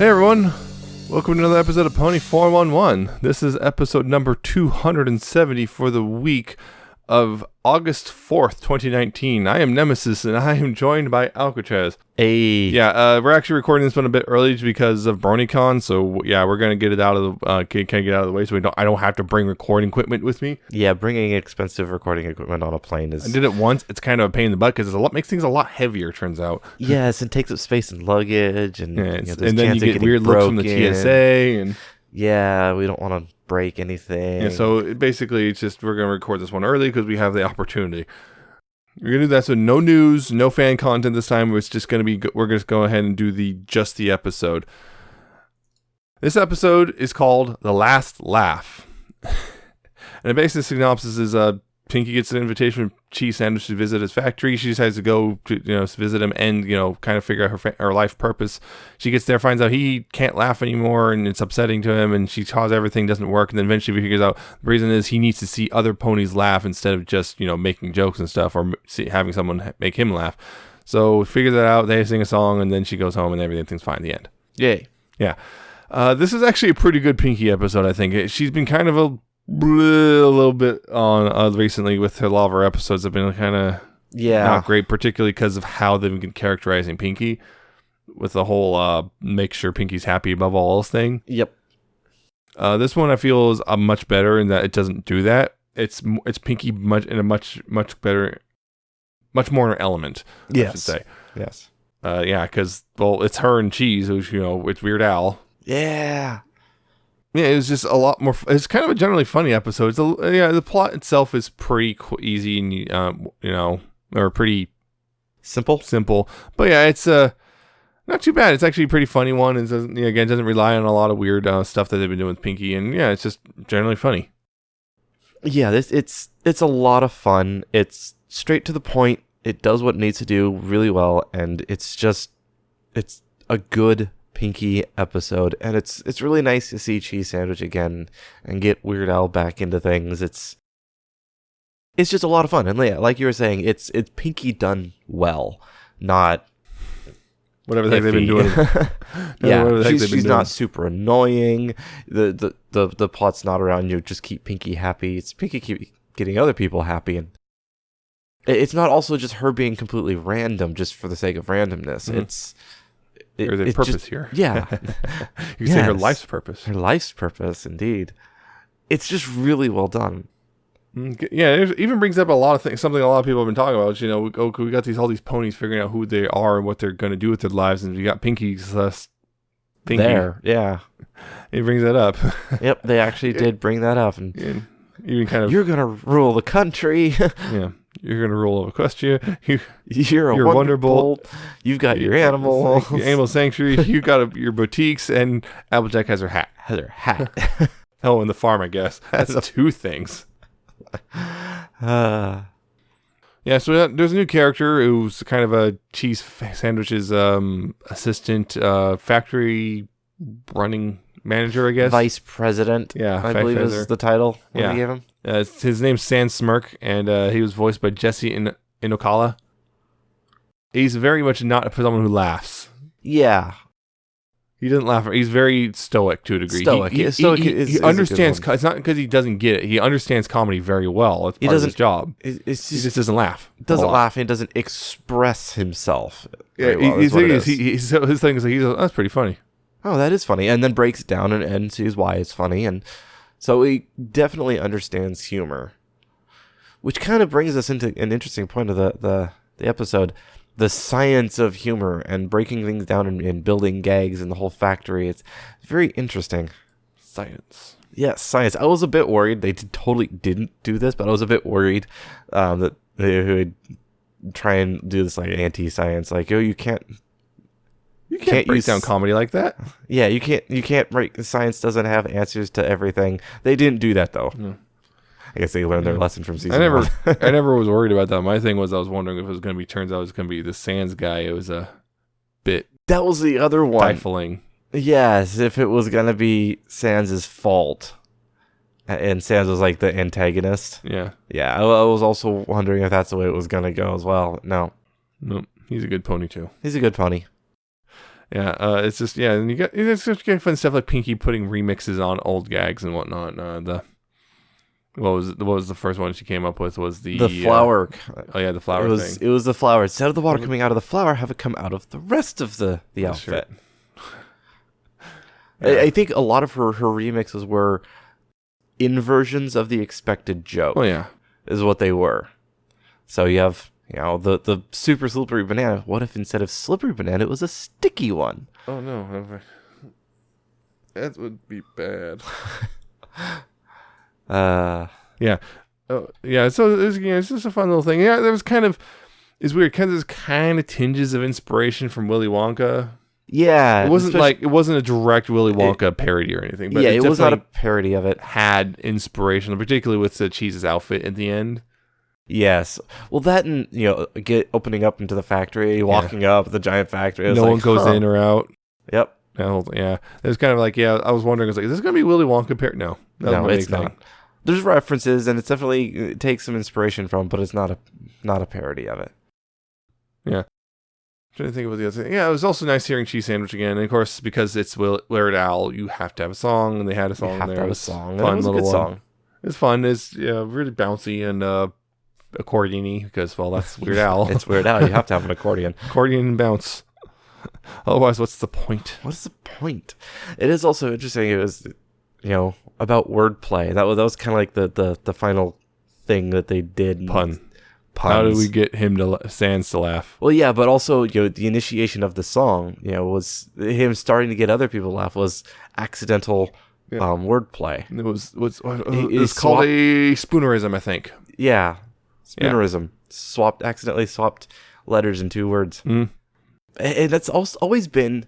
Hey everyone, welcome to another episode of Pony 411. This is episode number 270 for the week of August 4th, 2019. I am Nemesis and I am joined by Alca7raz. Hey. Yeah, we're actually recording this one a bit early because of BronyCon, so yeah, we're gonna get it out of the get out of the way so I don't have to bring recording equipment with me. Yeah, bringing expensive recording equipment on a plane is... I did it once. It's kind of a pain in the butt because it makes things a lot heavier, turns out. Yes, it takes up space in luggage, and and then you get weird looks from the TSA, and yeah, we don't want to break anything. Yeah, so basically, it's just we're gonna record this one early because we have the opportunity. We're gonna do that, so no news, no fan content this time. It's just gonna be we're gonna go ahead and do just the episode. This episode is called "The Last Laugh," and the basic synopsis is Pinkie gets an invitation from Cheese Sandwich to visit his factory. She decides to go to visit him and kind of figure out her life purpose. She gets there, finds out he can't laugh anymore, and it's upsetting to him. And she tells everything doesn't work, and then eventually figures out the reason is he needs to see other ponies laugh instead of just making jokes and stuff or having someone make him laugh. So figure that out. They sing a song, and then she goes home, and everything's fine. The end. Yay! Yeah. This is actually a pretty good Pinkie episode. I think she's been kind of a little bit on recently with a lot of her episodes have been kind of not great, particularly because of how they've been characterizing Pinkie with the whole make sure Pinkie's happy above all else thing. Yep. This one I feel is much better in that it doesn't do that. It's Pinkie much better, much more element. Yes. I should say. Yes. Yeah, because it's her and Cheese, who's it's Weird Al. Yeah. Yeah, it was just a lot more. It's kind of a generally funny episode. The plot itself is pretty easy and or pretty simple. But yeah, it's not too bad. It's actually a pretty funny one. It doesn't rely on a lot of weird stuff that they've been doing with Pinkie, and yeah, it's just generally funny. Yeah, it's a lot of fun. It's straight to the point. It does what it needs to do really well, and it's a good Pinkie episode, and it's really nice to see Cheese Sandwich again and get Weird Al back into things. It's just a lot of fun, and yeah, like you were saying, it's Pinkie done well, not whatever the heck they've been doing. Yeah, she's not super annoying. The plot's not around just keep Pinkie happy. It's Pinkie keep getting other people happy, and it's not also just her being completely random just for the sake of randomness. Mm-hmm. There's a purpose here. Yeah. You say her life's purpose. Her life's purpose, indeed. It's just really well done. Yeah, it even brings up a lot of things, something a lot of people have been talking about. We got all these ponies figuring out who they are and what they're going to do with their lives, and we got Pinkie. There, yeah. It brings that up. Yep, they actually did bring that up. And even kind of, you're going to rule the country. Yeah. You're going to rule Equestria. You're a Wonderbolt. You've got your animals. Your animal sanctuary. You got your boutiques, and Applejack has her hat. Oh, and the farm, I guess. That's two things. Yeah, so there's a new character who's kind of a Cheese Sandwich's assistant, factory running manager, I guess. Vice president, I believe is the title we gave him. His name's San Smirk, and he was voiced by Jesse Inokala. He's very much not someone who laughs. Yeah. He doesn't laugh. He's very stoic to a degree. He understands. It's not because he doesn't get it. He understands comedy very well. It's part of his job. He just doesn't laugh. Doesn't laugh and doesn't express himself. Yeah, his thing is that's pretty funny. Oh, that is funny. And then breaks it down and sees why it's funny. And so he definitely understands humor. Which kind of brings us into an interesting point of the episode. The science of humor and breaking things down and building gags in the whole factory. It's very interesting. Science. Yes, science. I was a bit worried. They totally didn't do this, but I was a bit worried that they would try and do this like anti-science. Like, you can't break down comedy like that. Yeah, you can't break. Science doesn't have answers to everything. They didn't do that though. No. I guess they learned their lesson from season one. I never was worried about that. My thing was I was wondering if it was going to be. Turns out it was going to be the Sans guy. It was a bit. That was the other one. Stifling. Yes, if it was going to be Sans' fault, and Sans was like the antagonist. Yeah. Yeah, I was also wondering if that's the way it was going to go as well. No. Nope. He's a good pony too. He's a good pony. It's just and you got it's just kind of fun stuff like Pinkie putting remixes on old gags and whatnot. What was the first one she came up with? Was the flower? The flower thing. It was the flower. Instead of the water coming out of the flower, have it come out of the rest of the outfit. I think a lot of her remixes were inversions of the expected joke. Oh yeah, is what they were. So you have the super slippery banana. What if instead of slippery banana, it was a sticky one? Oh no, that would be bad. Yeah. Oh, yeah. So it's just a fun little thing. Yeah, there was it's weird. There's kind of tinges of inspiration from Willy Wonka. Yeah, it wasn't a direct Willy Wonka parody or anything. But it was not a parody of it. Had inspiration, particularly with the Cheese's outfit at the end. Yes. Well, that and opening up into the factory, walking up the giant factory. No one goes in or out. Yep. Yeah. It was kind of like I was wondering. I was like, is this gonna be Willy Wonka parody? No, it's not. There's references, and it takes some inspiration from, but it's not a parody of it. Yeah. I'm trying to think of what the other thing. Yeah, it was also nice hearing Cheese Sandwich again. And of course, because it's Weird Al, you have to have a song, and they had a song there. You have to have a song. Fun it was a good song. It's fun. It's really bouncy and accordion-y because, well, that's Weird Al. It's Weird Al. You have to have an accordion. Accordion and bounce. Otherwise, what's the point? What's the point? It is also interesting. It was, about wordplay. That was kind of like the final thing that they did. Puns. How did we get Sans to laugh? Well, yeah, but also the initiation of the song, was him starting to get other people to laugh was accidental wordplay. It was called a spoonerism, I think. Yeah, spoonerism. Accidentally swapped letters in two words. Mm. And that's always been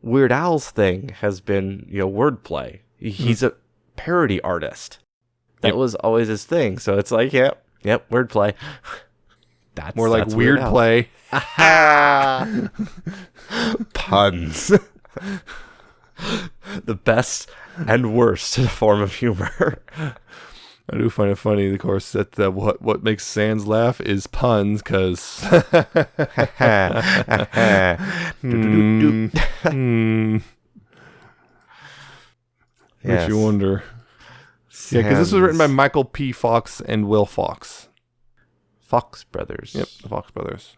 Weird Al's thing. Has been wordplay. He's a parody artist. That was always his thing. So it's like, yep, wordplay. That's more like weird play. Puns. The best and worst form of humor. I do find it funny, of course, that what makes Sans laugh is puns, because makes you wonder. Sans. Yeah, because this was written by Michael P. Fox and Will Fox. Fox Brothers. Yep, the Fox Brothers.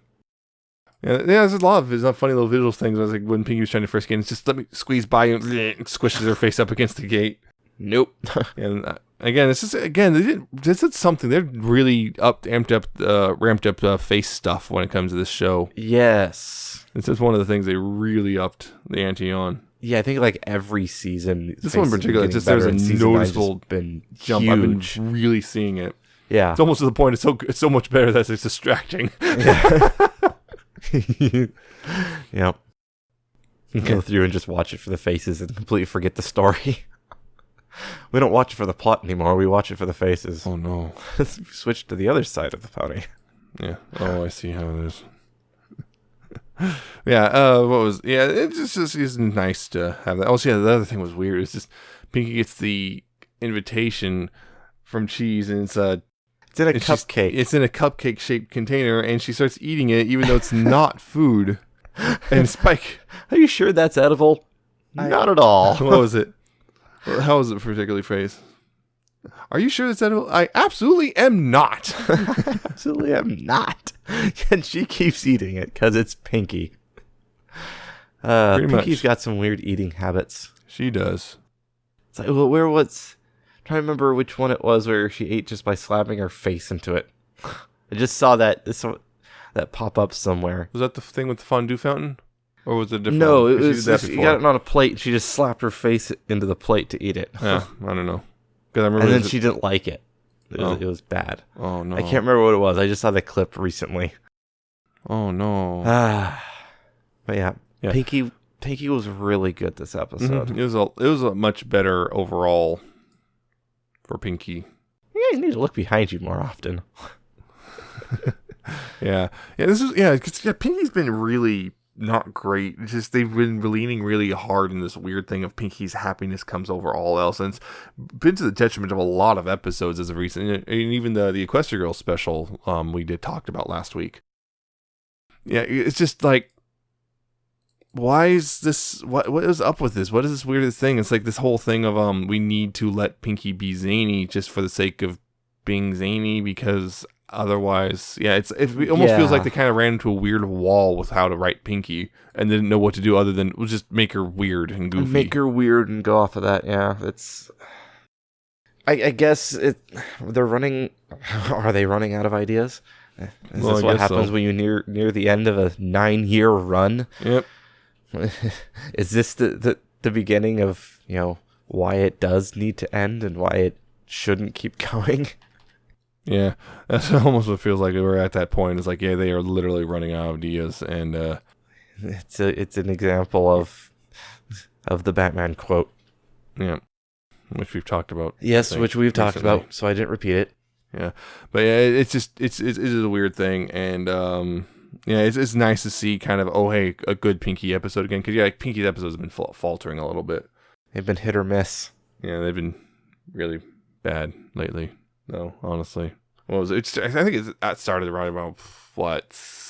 Yeah, there's a lot of funny little visual things. I was like, when Pinkie was trying to first get in, it's just let me squeeze by you, and squishes her face up against the gate. Nope. And again, this is something. They're really ramped up face stuff when it comes to this show. Yes. This is one of the things they really upped the ante on. Yeah, I think like every season. This one in particular, there's a noticeable jump. Huge. I've been really seeing it. Yeah. It's almost to the point. It's so much better that it's distracting. Yeah. Yep. Go through and just watch it for the faces and completely forget the story. We don't watch it for the plot anymore. We watch it for the faces. Oh no. We switched to the other side of the party. Yeah. Oh, I see how it is. Yeah. It's just nice to have that. Also, the other thing was weird. It's just Pinkie gets the invitation from Cheese, and it's in a cupcake. It's in a cupcake shaped container, and she starts eating it, even though it's not food. And Spike, are you sure that's edible? Not at all. What was it? How was it particularly phrased? Are you sure that's edible? I absolutely am not. Absolutely am not. And she keeps eating it because it's Pinkie. Pinkie's got some weird eating habits. She does. It's like, well, I'm trying to remember which one it was where she ate just by slapping her face into it. I just saw that pop up somewhere. Was that the thing with the fondue fountain? Or was it different? No, it was. She got it on a plate. And she just slapped her face into the plate to eat it. Yeah, I don't know. I remember. And then she didn't like it. It was bad. Oh no! I can't remember what it was. I just saw the clip recently. Oh no! But yeah, Pinkie was really good this episode. Mm-hmm. It was a much better overall for Pinkie. Yeah, you need to look behind you more often. Yeah. Because Pinkie's been really not great. It's just they've been leaning really hard in this weird thing of Pinkie's happiness comes over all else, and it's been to the detriment of a lot of episodes as of recent, and even the Equestria Girls special we talked about last week. Yeah, it's just like why is this? What is up with this? What is this weirdest thing? It's like this whole thing of we need to let Pinkie be zany just for the sake of being zany, because otherwise, it almost feels like they kind of ran into a weird wall with how to write Pinkie and didn't know what to do other than just make her weird and goofy. Make her weird and go off of that. Yeah, it's. I guess they're running. Are they running out of ideas? Is this what happens when you near the end of a 9-year run? Yep. Is this the beginning of why it does need to end and why it shouldn't keep going? Yeah, that's almost what it feels like. We're at that point. It's like, they are literally running out of ideas, and it's an example of the Batman quote. Yeah, which we've talked about. Yes, which we've talked about. So I didn't repeat it. Yeah, but it's just it's a weird thing, and it's nice to see kind of a good Pinkie episode again, because Pinkie's episodes have been faltering a little bit. They've been hit or miss. Yeah, they've been really bad lately. No, honestly. What was it? I think it started right about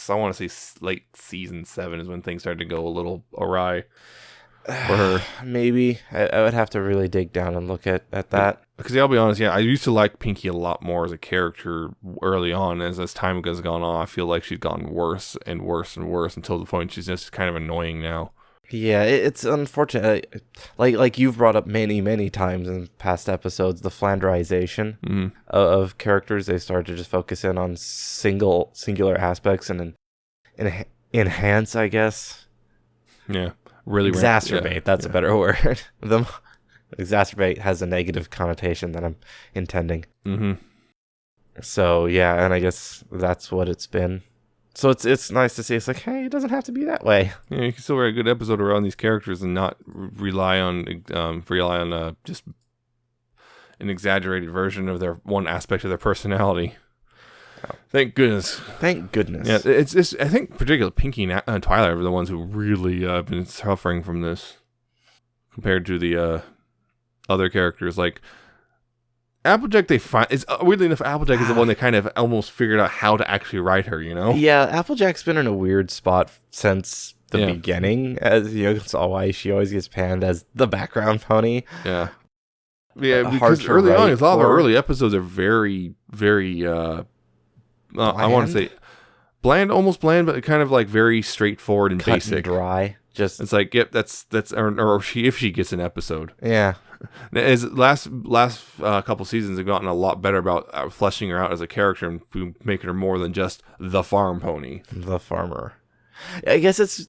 I want to say late season 7 is when things started to go a little awry for her. Maybe. I would have to really dig down and look at that. Because I'll be honest, I used to like Pinkie a lot more as a character early on. As time has gone on, I feel like she's gotten worse and worse and worse until the point she's just kind of annoying now. Yeah, it's unfortunate. Like you've brought up many times in past episodes, the Flanderization of characters. They start to just focus in on singular aspects and enhance, I guess. Yeah, really exacerbate. That's a better word. Exacerbate has a negative connotation that I'm intending. Mm-hmm. So yeah, and I guess that's what it's been. So it's nice to see. It's like, hey, it doesn't have to be that way. Yeah, you can still write a good episode around these characters and not rely on just an exaggerated version of their one aspect of their personality. Oh. Thank goodness. Thank goodness. Yeah, it's I think particularly Pinkie and Twilight are the ones who really been suffering from this compared to the other characters. Like Applejack, weirdly enough, Applejack is the one that kind of almost figured out how to actually write her, Yeah, Applejack's been in a weird spot since the beginning, as that's why she always gets panned as the background pony. Yeah. Yeah, because early on, a lot of our early episodes are very, very, I want to say bland, almost bland, but kind of like very straightforward and cut basic. And dry. Just it's like, yep, that's or if she gets an episode. Yeah. As last couple seasons have gotten a lot better about fleshing her out as a character and making her more than just the farm pony. The farmer. I guess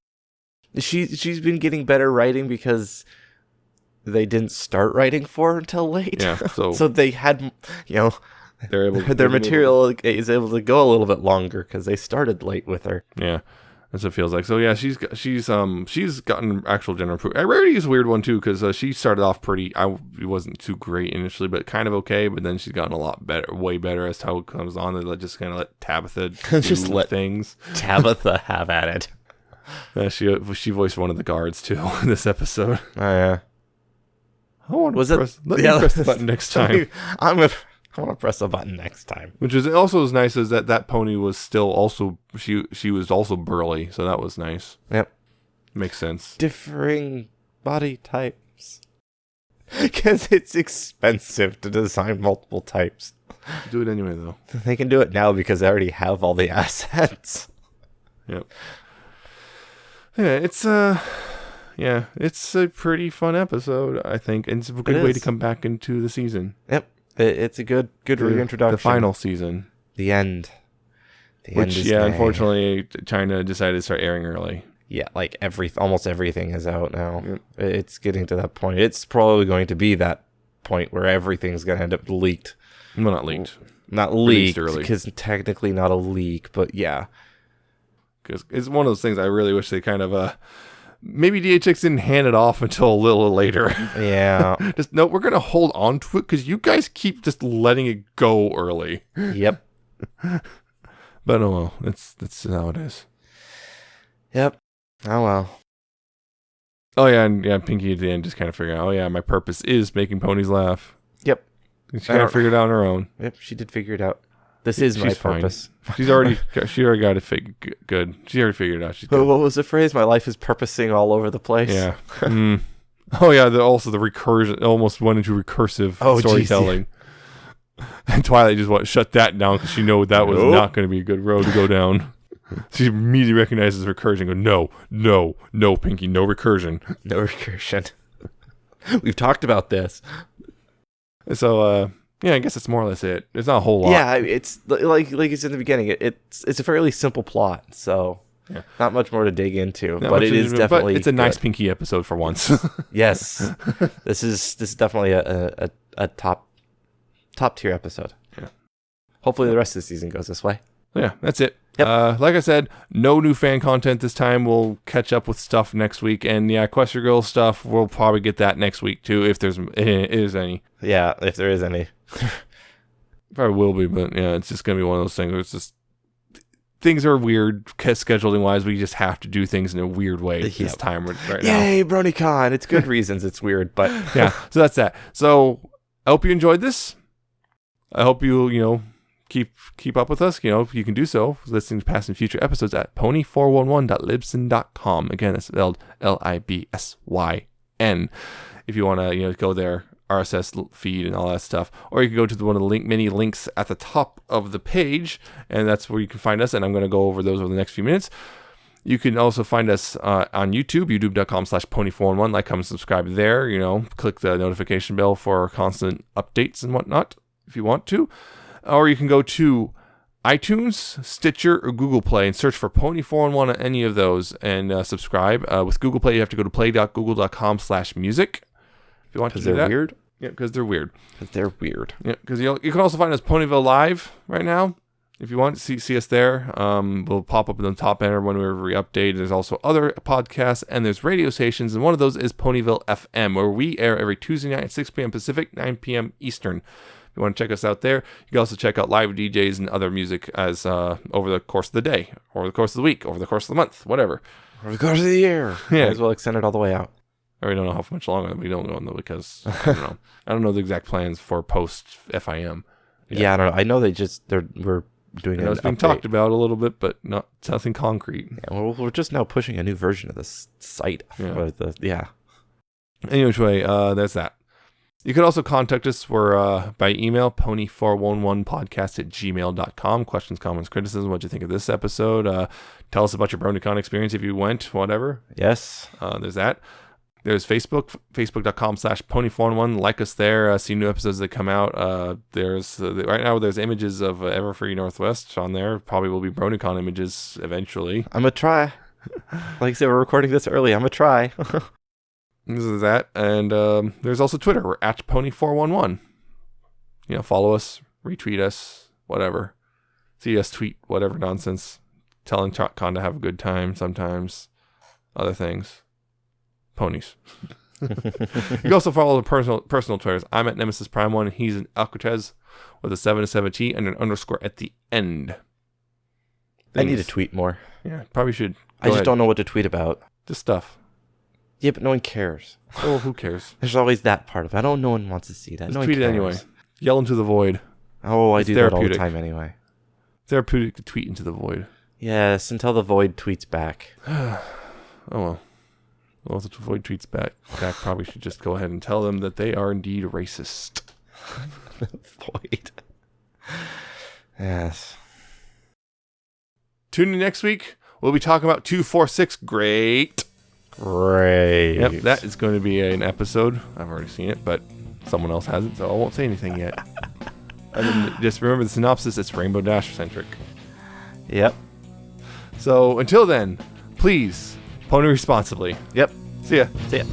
she's been getting better writing because they didn't start writing for her until late. Yeah. So they had they're able their material is able to go a little bit longer because they started late with her. Yeah. That's what it feels like. So yeah, she's gotten actual general improvement. Rarity's a weird one too, because she started off it wasn't too great initially, but kind of okay. But then she's gotten a lot better, way better as how it comes on. They just kind of let Tabitha just let things. Tabitha have at it. She voiced one of the guards too in this episode. Oh yeah. Let me press the button next time. I want to press a button next time. Which is also as nice as that pony was still also she was also burly, so that was nice. Yep, makes sense. Differing body types, because it's expensive to design multiple types. Do it anyway though. They can do it now because they already have all the assets. Yep. Yeah, it's a pretty fun episode, I think, and it's a good way to come back into the season. Yep. It's a good reintroduction. The final season. The end. Unfortunately, China decided to start airing early. Yeah, like almost everything is out now. Yep. It's getting to that point. It's probably going to be that point where everything's going to end up leaked. Well, not leaked. Not leaked, because technically not a leak, but yeah. Because it's one of those things I really wish they kind of... Maybe DHX didn't hand it off until a little later. Yeah. We're going to hold on to it because you guys keep just letting it go early. Yep. But oh well, that's how it is. Yep. Oh well. Oh yeah, and Pinkie at the end just kind of figured out, oh yeah, my purpose is making ponies laugh. Yep. She kind of figured it out on her own. Yep, she did figure it out. This is my She's fine. purpose. She already got it good. She already figured it out. She's good. What was the phrase? My life is purposing all over the place. Yeah. Oh yeah. Also the recursion almost went into recursive storytelling. And Twilight just shut that down because she knew that was not going to be a good road to go down. She immediately recognizes recursion. Go, no, Pinkie, no recursion. No recursion. We've talked about this. So, I guess it's more or less it. There's not a whole lot. Yeah, it's like you said in the beginning. It's a fairly simple plot, so not much more to dig into. But it is definitely. But it's a nice Pinkie episode for once. Yes, this is definitely a top tier episode. Yeah. Hopefully the rest of the season goes this way. Yeah, that's it. Yep. Like I said, no new fan content this time. We'll catch up with stuff next week. And Quester Girl stuff, we'll probably get that next week too, if there is any. Yeah, if there is any. Probably will be, but it's just going to be one of those things where it's just things are weird scheduling wise. We just have to do things in a weird way this time right now. Yay, BronyCon. It's good reasons. It's weird, but yeah, so that's that. So I hope you enjoyed this. I hope you keep up with us. You can do so listening to past and future episodes at pony411.libsyn.com. Again, that's spelled LIBSYN. If you want to go there, RSS feed and all that stuff, or you can go to one of the many links at the top of the page, and that's where you can find us. And I'm going to go over those over the next few minutes. You can also find us on YouTube, youtube.com/pony411. Like, comment, subscribe there. Click the notification bell for constant updates and whatnot if you want to. Or you can go to iTunes, Stitcher, or Google Play and search for Pony411 on any of those and subscribe. With Google Play, you have to go to play.google.com/music. If you want to do that. Because they're weird? Yeah, because they're weird. Because they're weird. Yeah, because you can also find us Ponyville Live right now. If you want to see us there, we'll pop up in the top banner whenever we update. There's also other podcasts and there's radio stations, and one of those is Ponyville FM, where we air every Tuesday night at 6 p.m. Pacific, 9 p.m. Eastern. If you want to check us out there, you can also check out live DJs and other music as over the course of the day, over the course of the week, over the course of the month, whatever. Over the course of the year. Yeah. Might as well extend it all the way out. I really don't know how much longer. We don't know because I don't know. I don't know the exact plans for post FIM. Yeah, I don't know. I know we're doing it's being talked about a little bit, but nothing concrete. Yeah, well, we're just now pushing a new version of this site. Yeah. Anyway, that's that. You can also contact us by email, pony411podcast@gmail.com. Questions, comments, criticism, what you think of this episode. Tell us about your BronyCon experience if you went, whatever. Yes. There's that. There's Facebook, facebook.com/pony411. Like us there. See new episodes that come out. There's right now there's images of Everfree Northwest on there. Probably will be BronyCon images eventually. I'm going to try. Like I said, we're recording this early. I'm going to try. This is that. And there's also Twitter. We're at Pony411. Follow us, retweet us, whatever. See us tweet whatever nonsense. Telling TrotCon to have a good time sometimes. Other things. Ponies. You can also follow the personal Twitters. I'm at Nemesis Prime 1, and he's an Alca7raz with a 7-7T and an underscore at the end. I need to tweet more. Yeah, probably should. I just don't know what to tweet about. Just stuff. Yeah, but no one cares. Oh, who cares? There's always that part of it. No one wants to see that. Just tweet it anyway. Yell into the void. Oh, I do that all the time anyway. Therapeutic to tweet into the void. Yes, until the void tweets back. Oh, well. Well, if the void tweets back, probably should just go ahead and tell them that they are indeed racist. Void. Yes. Tune in next week. We'll be talking about 246. Great. Yep, that is going to be an episode. I've already seen it, but someone else hasn't, so I won't say anything yet. And then just remember the synopsis, it's Rainbow Dash centric. Yep. So until then, please, pony responsibly. Yep. See ya. See ya.